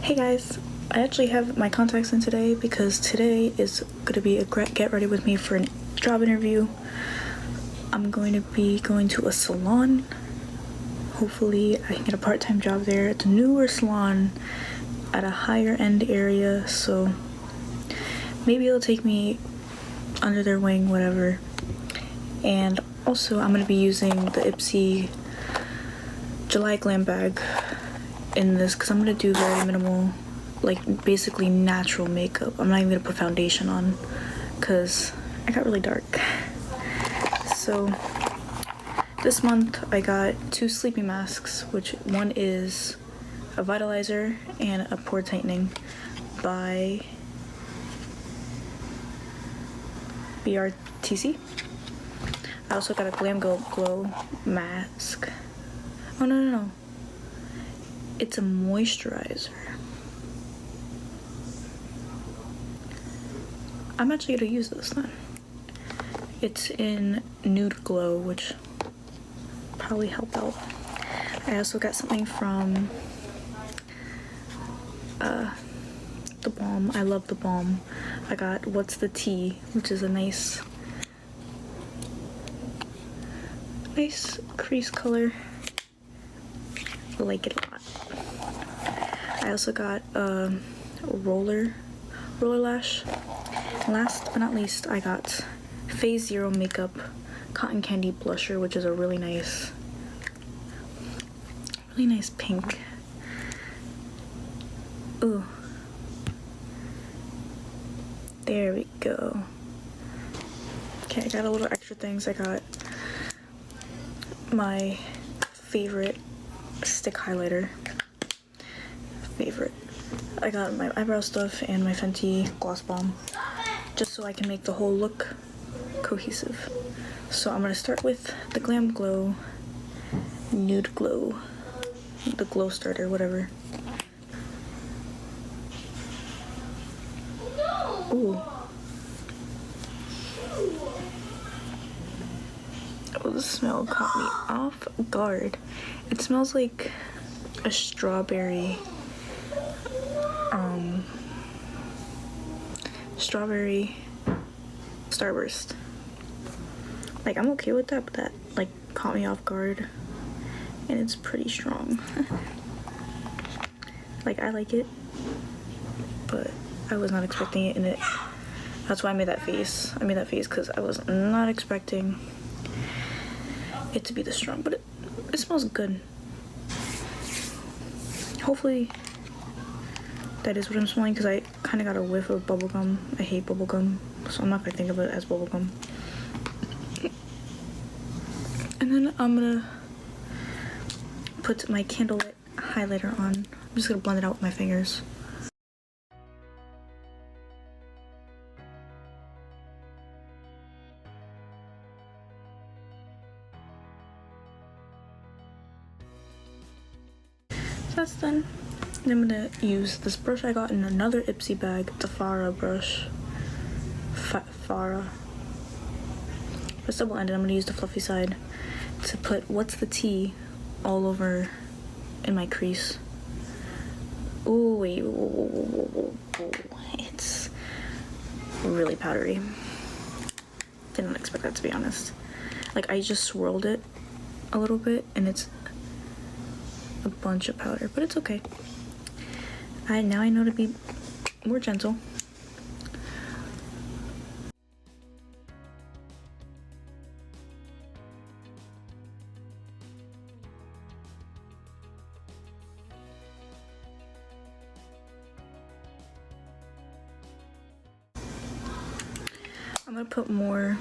Hey guys, I actually have my contacts in today because today is going to be a get ready with me for a job interview. I'm going to be going to a salon. Hopefully I can get a part-time job there. It's a newer salon at a higher end area, so maybe it'll take me under their wing, whatever. And also I'm going to be using the Ipsy July Glam bag in this because I'm going to do very minimal, like basically natural makeup. I'm not even going to put foundation on because I got really dark. So this month I got 2 sleeping masks, which one is a vitalizer and a pore tightening by BRTC. I also got a GlamGlow mask. Oh no. It's a moisturizer. I'm actually gonna use this then. It's in Nude Glow, which probably help out. I also got something from Thebalm. I love Thebalm. I got What's the Tea, which is a nice crease color. I like it a lot. I also got roller lash. Last but not least, I got Phaze Zero Makeup Cotton Candy Blusher, which is a really nice pink. Ooh. There we go. Okay, I got a little extra things. I got my favorite stick highlighter. I got my eyebrow stuff and my Fenty gloss bomb, just so I can make the whole look cohesive. So I'm gonna start with the GlamGlow Nude Glow, the Glowstarter, whatever. Ooh. Oh, the smell caught me off guard. It smells like a strawberry Starburst. Like, I'm okay with that, but that like caught me off guard, and it's pretty strong. Like, I like it, but I was not expecting it, and that's why I made that face. I made that face because I was not expecting it to be this strong, but it smells good. Hopefully that is what I'm smelling, because I kind of got a whiff of bubblegum. I hate bubblegum, so I'm not going to think of it as bubblegum. And then I'm going to put my Candlelit highlighter on. I'm just going to blend it out with my fingers. So that's done. And I'm gonna use this brush I got in another Ipsy bag, the Farah brush. Farah. It's double-ended. I'm gonna use the fluffy side to put What's the Tea all over in my crease. Ooh, wait. It's really powdery. Didn't expect that, to be honest. Like, I just swirled it a little bit and it's a bunch of powder, but it's okay. Now I know to be more gentle. I'm gonna put more.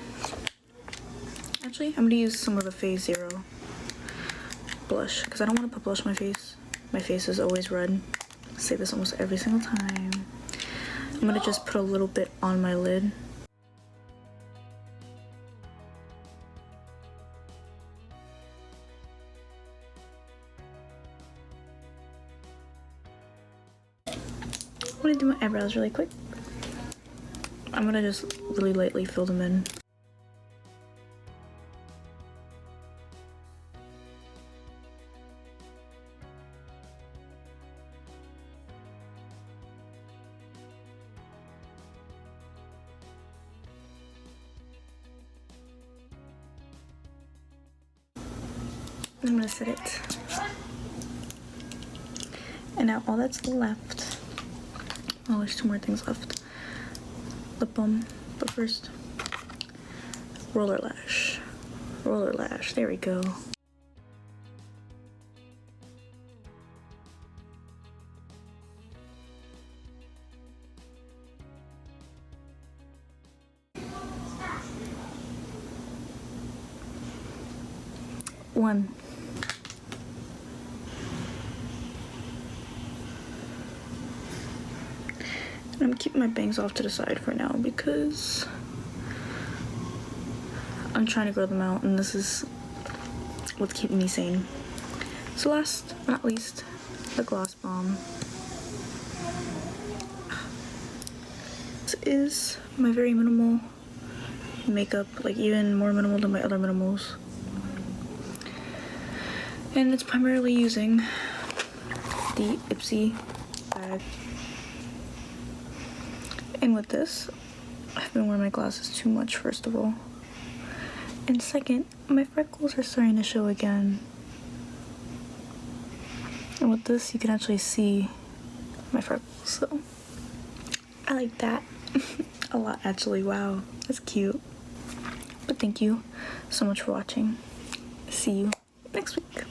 Actually, I'm gonna use some of the Phaze Zero blush because I don't want to put blush on my face. My face is always red. I say this almost every single time. I'm gonna just put a little bit on my lid. I'm gonna do my eyebrows really quick. I'm gonna just really lightly fill them in. I'm gonna set it. And now all that's left, oh, there's 2 more things left. Lip balm, but first, roller lash. Roller lash, there we go. One. I'm keeping my bangs off to the side for now because I'm trying to grow them out, and this is what's keeping me sane. So last but not least, the gloss bomb. This is my very minimal makeup, like even more minimal than my other minimals. And it's primarily using the Ipsy bag. And with this, I've been wearing my glasses too much, first of all. And second, my freckles are starting to show again. And with this, you can actually see my freckles, so I like that a lot, actually. Wow, that's cute. But thank you so much for watching. See you next week.